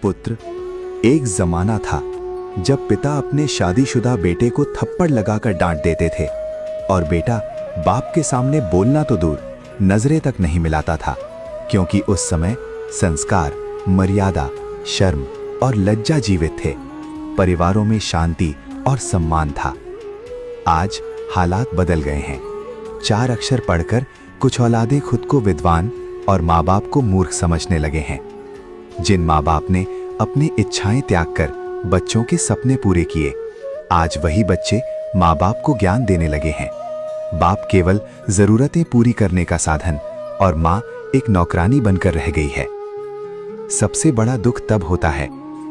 पुत्र, एक जमाना था जब पिता अपने शादीशुदा बेटे को थप्पड़ लगाकर डांट देते थे और बेटा बाप के सामने बोलना तो दूर, नजरें तक नहीं मिलाता था, क्योंकि उस समय संस्कार, मर्यादा, शर्म और लज्जा जीवित थे। परिवारों में शांति और सम्मान था। आज हालात बदल गए हैं। 4 अक्षर पढ़कर कुछ औलादें खुद को विद्वान और माँ बाप को मूर्ख समझने लगे हैं। जिन माँ बाप ने अपनी इच्छाएं त्याग कर बच्चों के सपने पूरे किए, आज वही बच्चे माँ बाप को ज्ञान देने लगे हैं। बाप केवल जरूरतें पूरी करने का साधन और माँ एक नौकरानी बनकर रह गई है। सबसे बड़ा दुख तब होता है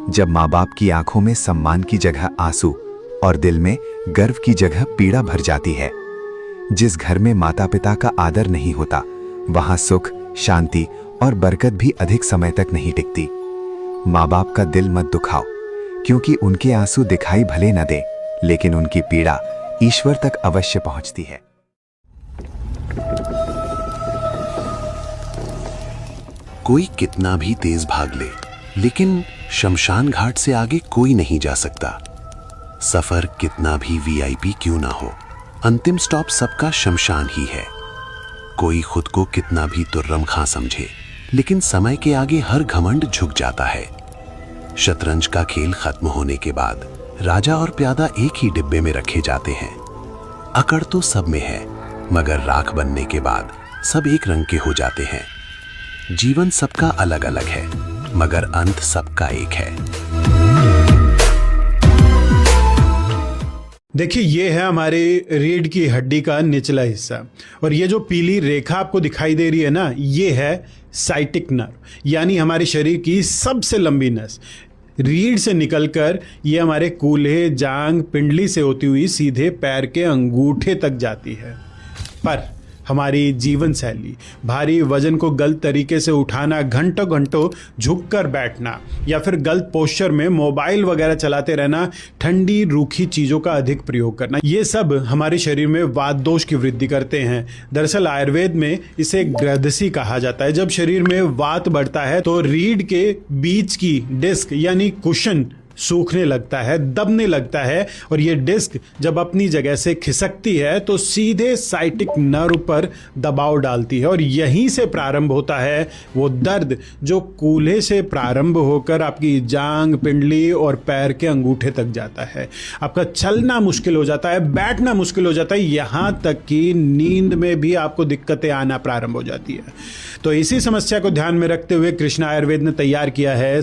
जब माँ बाप की आंखों में सम्मान की जगह आंसू और दिल में गर्व की जगह पीड़ा भर जाती है। जिस घर में माता पिता का आदर नहीं होता, वहां सुख, शांति और बरकत भी अधिक समय तक नहीं टिकती। माँ बाप का दिल मत दुखाओ, क्योंकि उनके आंसू दिखाई भले न दे, लेकिन उनकी पीड़ा ईश्वर तक अवश्य पहुंचती है। कोई कितना भी तेज भाग ले, लेकिन शमशान घाट से आगे कोई नहीं जा सकता। सफर कितना भी वीआईपी क्यों ना हो, अंतिम स्टॉप सबका शमशान ही है। कोई खुद को कितना भी तुर्रम खां समझे, लेकिन समय के आगे हर घमंड झुक जाता है। शतरंज का खेल खत्म होने के बाद राजा और प्यादा एक ही डिब्बे में रखे जाते हैं। अकड़ तो सब में है, मगर राख बनने के बाद सब एक रंग के हो जाते हैं। जीवन सबका अलग अलग है, मगर अंत सबका एक है। देखिए, ये है हमारे रीढ़ की हड्डी का निचला हिस्सा, और ये जो पीली रेखा आपको दिखाई दे रही है ना, ये है साइटिक नर्व, यानी हमारे शरीर की सबसे लंबी नस। रीढ़ से निकलकर ये हमारे कूल्हे, जांग, पिंडली से होती हुई सीधे पैर के अंगूठे तक जाती है। पर हमारी जीवन शैली, भारी वजन को गलत तरीके से उठाना, घंटों घंटों झुककर बैठना या फिर गलत पोस्चर में मोबाइल वगैरह चलाते रहना, ठंडी रूखी चीज़ों का अधिक प्रयोग करना, ये सब हमारे शरीर में वात दोष की वृद्धि करते हैं। दरअसल आयुर्वेद में इसे ग्रदसी कहा जाता है। जब शरीर में वात बढ़ता है तो रीढ़ के बीच की डिस्क यानी कुशन सूखने लगता है, दबने लगता है, और ये डिस्क जब अपनी जगह से खिसकती है तो सीधे साइटिक नर्व पर दबाव डालती है, और यहीं से प्रारंभ होता है वो दर्द जो कूल्हे से प्रारंभ होकर आपकी जांग, पिंडली और पैर के अंगूठे तक जाता है। आपका चलना मुश्किल हो जाता है, बैठना मुश्किल हो जाता है, यहाँ तक कि नींद में भी आपको दिक्कतें आना प्रारंभ हो जाती है। तो इसी समस्या को ध्यान में रखते हुए कृष्णा आयुर्वेद ने तैयार किया है